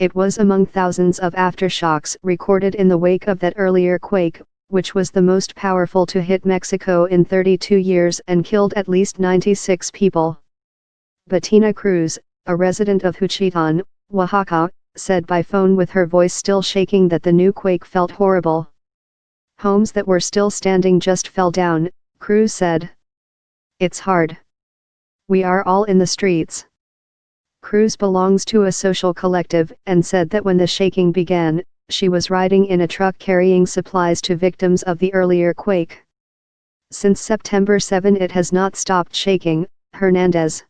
It was among thousands of aftershocks recorded in the wake of that earlier quake, which was the most powerful to hit Mexico in 32 years and killed at least 96 people. Bettina Cruz, a resident of Juchitán, Oaxaca, said by phone with her voice still shaking that the new quake felt horrible. Homes that were still standing just fell down, Cruz said. It's hard. We are all in the streets. Cruz belongs to a social collective and said that when the shaking began, she was riding in a truck carrying supplies to victims of the earlier quake. Since September 7 it has not stopped shaking, Hernandez.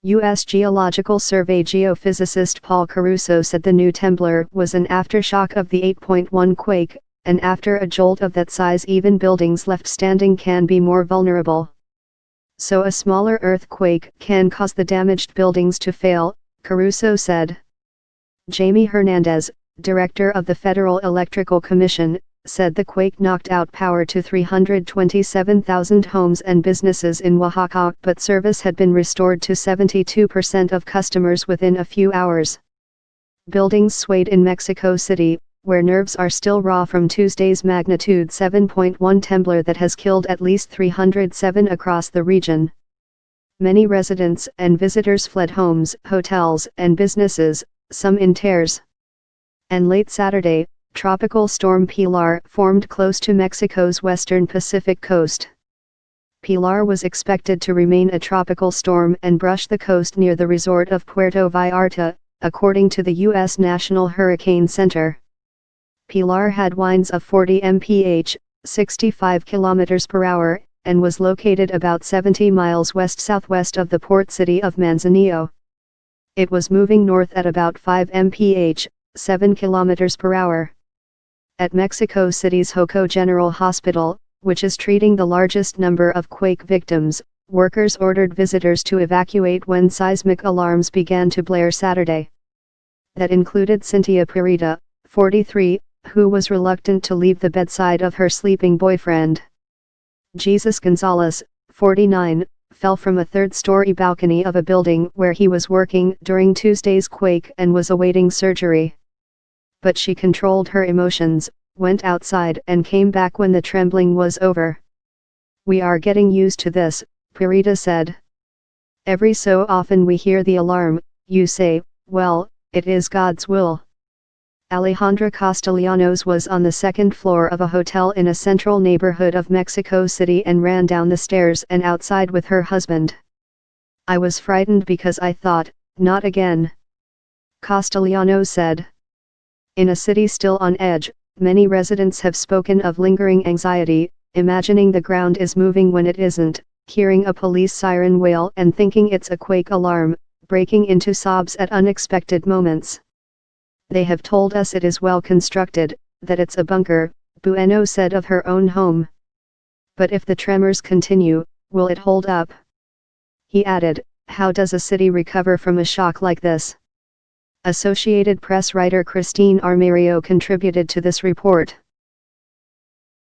U.S. Geological Survey geophysicist Paul Caruso said the new temblor was an aftershock of the 8.1 quake, and after a jolt of that size even buildings left standing can be more vulnerable. So a smaller earthquake can cause the damaged buildings to fail, Caruso said. Jamie Hernandez, director of the Federal Electrical Commission, said the quake knocked out power to 327,000 homes and businesses in Oaxaca, but service had been restored to 72% of customers within a few hours. Buildings swayed in Mexico City, where nerves are still raw from Tuesday's magnitude 7.1 temblor that has killed at least 307 across the region. Many residents and visitors fled homes, hotels, and businesses, some in tears. And late Saturday, Tropical Storm Pilar formed close to Mexico's western Pacific coast. Pilar was expected to remain a tropical storm and brush the coast near the resort of Puerto Vallarta, according to the U.S. National Hurricane Center. Pilar had winds of 40 mph, 65 km per hour, and was located about 70 miles west-southwest of the port city of Manzanillo. It was moving north at about 5 mph, 7 km per hour. At Mexico City's Joco General Hospital, which is treating the largest number of quake victims, workers ordered visitors to evacuate when seismic alarms began to blare Saturday. That included Cynthia Purita, 43, who was reluctant to leave the bedside of her sleeping boyfriend. Jesus Gonzalez, 49, fell from a third-story balcony of a building where he was working during Tuesday's quake and was awaiting surgery. But she controlled her emotions, went outside and came back when the trembling was over. We are getting used to this, Purita said. Every so often we hear the alarm, you say, well, it is God's will. Alejandra Castellanos was on the second floor of a hotel in a central neighborhood of Mexico City and ran down the stairs and outside with her husband. I was frightened because I thought, not again. Castellanos said. In a city still on edge, many residents have spoken of lingering anxiety, imagining the ground is moving when it isn't, hearing a police siren wail and thinking it's a quake alarm, breaking into sobs at unexpected moments. They have told us it is well constructed, that it's a bunker, Bueno said of her own home. But if the tremors continue, will it hold up? He added, how does a city recover from a shock like this? Associated Press writer Christine Armario contributed to this report.